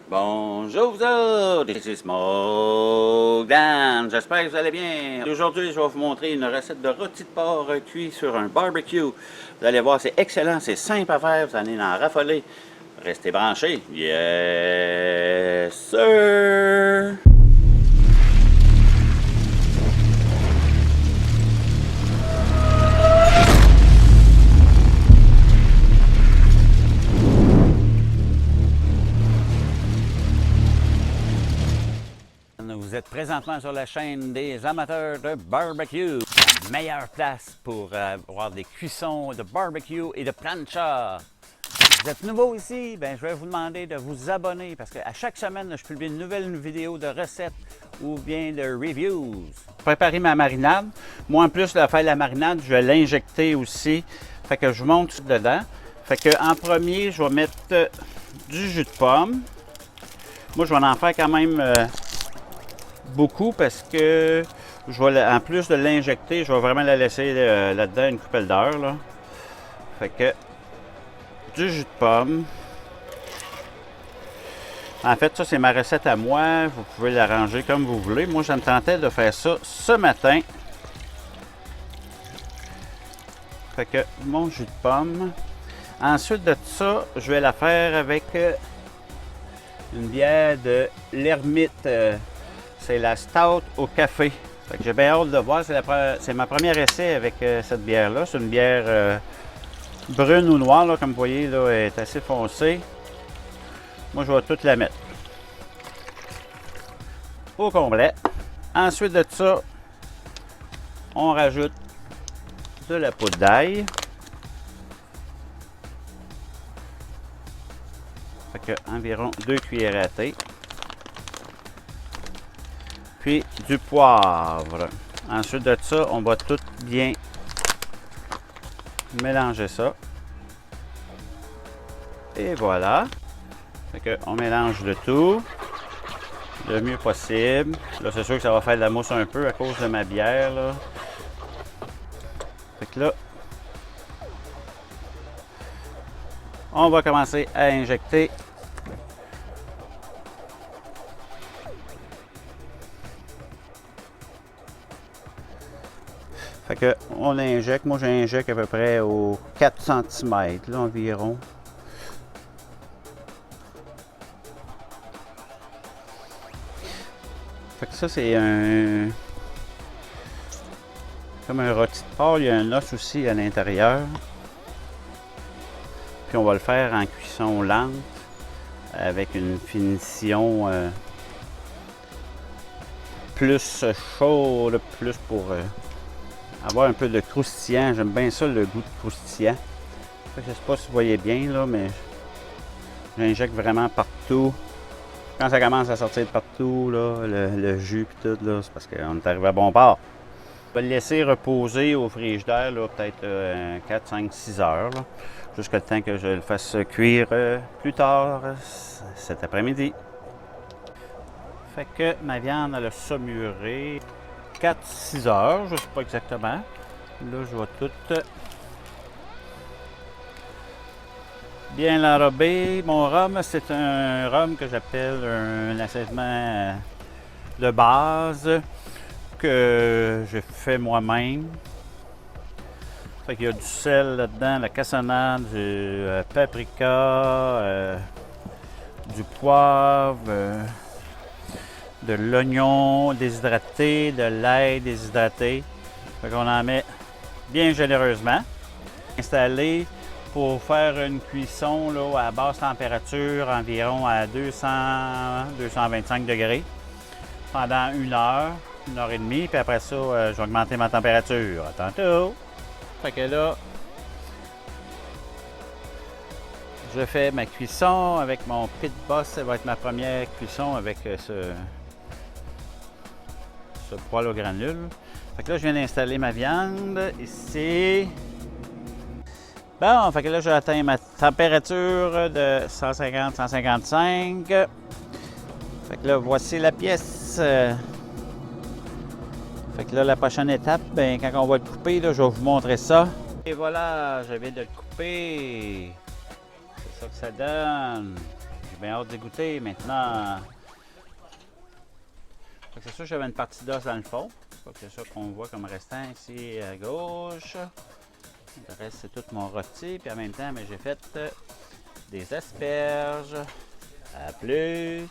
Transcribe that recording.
Bonjour vous autres, c'est Smoke Dan, j'espère que vous allez bien. Aujourd'hui, je vais vous montrer une recette de rôti de porc cuit sur un barbecue. Vous allez voir, c'est excellent, c'est simple à faire, vous allez en raffoler. Restez branchés. Yes, sir! Vous êtes présentement sur la chaîne des amateurs de barbecue. La meilleure place pour avoir des cuissons de barbecue et de plancha. Vous êtes nouveau ici, ben, je vais vous demander de vous abonner parce qu'à chaque semaine, je publie une nouvelle vidéo de recettes ou bien de reviews. Préparer ma marinade. Moi, en plus de faire la marinade, je vais l'injecter aussi. Fait que je monte dedans. Fait que en premier, je vais mettre du jus de pomme. Moi, je vais en faire quand même beaucoup parce que je vais, en plus de l'injecter, je vais vraiment la laisser là-dedans une couple d'heures. Là. Fait que du jus de pomme. En fait, ça c'est ma recette à moi. Vous pouvez l'arranger comme vous voulez. Moi, je me tentais de faire ça ce matin. Fait que mon jus de pomme. Ensuite de ça, je vais la faire avec une bière de l'Ermite. C'est la stout au café. Fait que j'ai bien hâte de voir. C'est ma première essai avec cette bière-là. C'est une bière brune ou noire, là, comme vous voyez, là, elle est assez foncée. Moi, je vais toute la mettre au complet. Ensuite de ça, on rajoute de la poudre d'ail. Fait que environ 2 cuillères à thé. Puis du poivre. Ensuite de ça, on va tout bien mélanger ça. Et voilà. Fait que on mélange le tout le mieux possible. Là, c'est sûr que ça va faire de la mousse un peu à cause de ma bière. Là. Fait que là, on va commencer à injecter Fait que on injecte, moi j'injecte à peu près aux 4 cm là, environ. Fait que ça c'est comme un rôti de porc, il y a un os aussi à l'intérieur. Puis on va le faire en cuisson lente avec une finition plus chaude, plus pour avoir un peu de croustillant. J'aime bien ça, le goût de croustillant. Je ne sais pas si vous voyez bien, là, mais j'injecte vraiment partout. Quand ça commence à sortir de partout, là, le jus et tout, c'est parce qu'on est arrivé à bon port. Je vais le laisser reposer au frigidaire, peut-être 4, 5, 6 heures, jusqu'à le temps que je le fasse cuire plus tard cet après-midi. Fait que ma viande, elle a saumuré 4-6 heures, je ne sais pas exactement. Là, je vais tout bien l'enrober. Mon rhum, c'est un rhum que j'appelle un assaisonnement de base que je fais moi-même. Fait qu'il y a du sel là-dedans, la cassonade, du paprika, du poivre, de l'oignon déshydraté, de l'ail déshydraté. Fait qu'on en met bien généreusement. Installé pour faire une cuisson là, à basse température, environ à 200-225 degrés pendant 1 heure et demie. Puis après ça, je vais augmenter ma température. À tantôt! Fait que là, je fais ma cuisson avec mon Pit Boss. Ça va être ma première cuisson avec ce poêle au granule. Fait que là, je viens d'installer ma viande ici. Bon, fait que là, j'ai atteint ma température de 150-155. Fait que là, voici la pièce. Fait que là, la prochaine étape, ben, quand on va le couper, là, je vais vous montrer ça. Et voilà, je viens de le couper. C'est ça que ça donne. Du J'ai bien hâte d'y goûter maintenant. C'est sûr que j'avais une partie d'os dans le fond. C'est ça qu'on voit comme restant ici à gauche. Le reste, c'est tout mon rôti. Puis en même temps, j'ai fait des asperges. À plus!